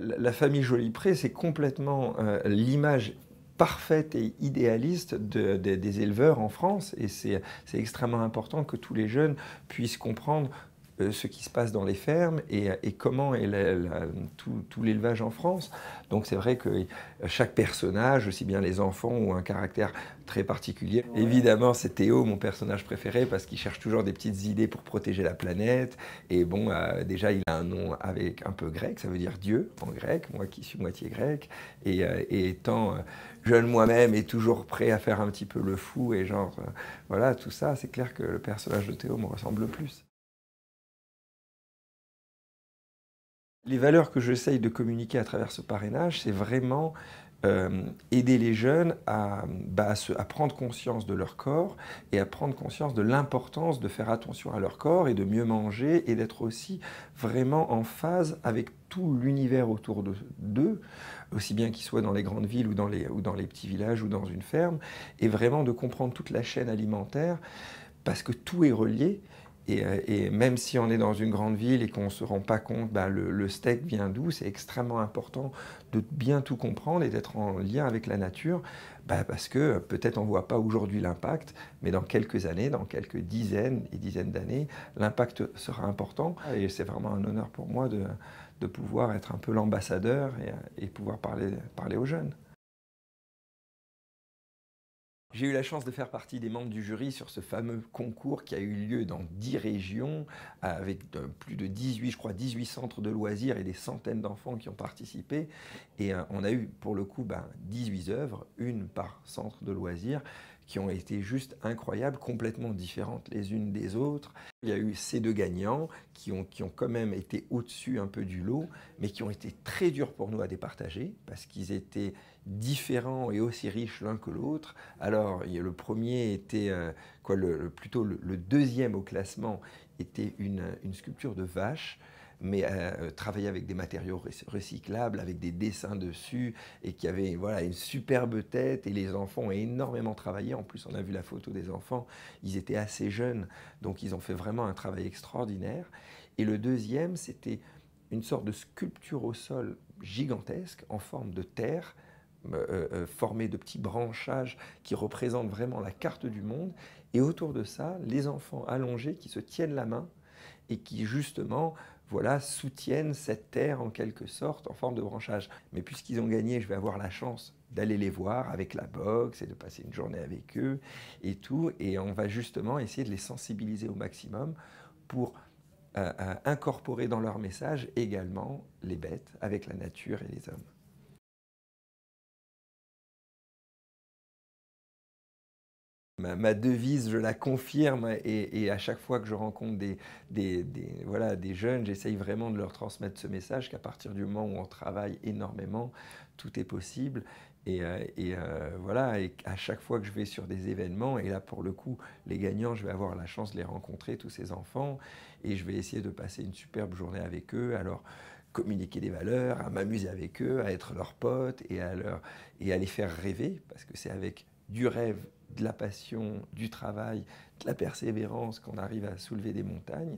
La famille Jolipré, c'est complètement l'image parfaite et idéaliste des éleveurs en France. Et c'est extrêmement important que tous les jeunes puissent comprendre ce qui se passe dans les fermes et comment est tout l'élevage en France. Donc c'est vrai que chaque personnage, aussi bien les enfants, ont un caractère très particulier. Ouais. Évidemment, c'est Théo, mon personnage préféré, parce qu'il cherche toujours des petites idées pour protéger la planète. Et bon, déjà, il a un nom avec un peu grec, ça veut dire Dieu en grec, moi qui suis moitié grec. Et étant jeune moi-même et toujours prêt à faire un petit peu le fou et genre, voilà, tout ça, c'est clair que le personnage de Théo me ressemble le plus. Les valeurs que j'essaye de communiquer à travers ce parrainage, c'est vraiment aider les jeunes à prendre conscience de leur corps et à prendre conscience de l'importance de faire attention à leur corps et de mieux manger et d'être aussi vraiment en phase avec tout l'univers autour d'eux, aussi bien qu'ils soient dans les grandes villes ou dans les petits villages ou dans une ferme, et vraiment de comprendre toute la chaîne alimentaire parce que tout est relié. Et même si on est dans une grande ville et qu'on ne se rend pas compte, le steak vient d'où, c'est extrêmement important de bien tout comprendre et d'être en lien avec la nature, parce que peut-être on ne voit pas aujourd'hui l'impact, mais dans quelques années, dans quelques dizaines et dizaines d'années, l'impact sera important. Et c'est vraiment un honneur pour moi de pouvoir être un peu l'ambassadeur et pouvoir parler aux jeunes. J'ai eu la chance de faire partie des membres du jury sur ce fameux concours qui a eu lieu dans 10 régions, avec plus de 18, je crois, 18 centres de loisirs et des centaines d'enfants qui ont participé. Et on a eu, pour le coup, 18 œuvres, une par centre de loisirs, qui ont été juste incroyables, complètement différentes les unes des autres. Il y a eu ces deux gagnants qui ont quand même été au-dessus un peu du lot, mais qui ont été très durs pour nous à départager, parce qu'ils étaient différents et aussi riches l'un que l'autre. Alors, le premier était, plutôt le deuxième au classement était une sculpture de vache, mais travaillée avec des matériaux recyclables, avec des dessins dessus, et qui avait voilà, une superbe tête, et les enfants ont énormément travaillé. En plus, on a vu la photo des enfants, ils étaient assez jeunes, donc ils ont fait vraiment un travail extraordinaire. Et le deuxième, c'était une sorte de sculpture au sol gigantesque, en forme de terre, formée de petits branchages qui représentent vraiment la carte du monde. Et autour de ça, les enfants allongés qui se tiennent la main et qui justement voilà, soutiennent cette terre en quelque sorte en forme de branchage. Mais puisqu'ils ont gagné, je vais avoir la chance d'aller les voir avec la boxe et de passer une journée avec eux et tout. Et on va justement essayer de les sensibiliser au maximum pour incorporer dans leur message également les bêtes avec la nature et les hommes. Ma devise, je la confirme, et à chaque fois que je rencontre voilà, des jeunes, j'essaye vraiment de leur transmettre ce message qu'à partir du moment où on travaille énormément, tout est possible. Voilà, et à chaque fois que je vais sur des événements, et là pour le coup, les gagnants, je vais avoir la chance de les rencontrer, tous ces enfants, et je vais essayer de passer une superbe journée avec eux. Alors, communiquer des valeurs, à m'amuser avec eux, à être leurs potes et à les faire rêver, parce que c'est avec du rêve, de la passion, du travail, de la persévérance qu'on arrive à soulever des montagnes.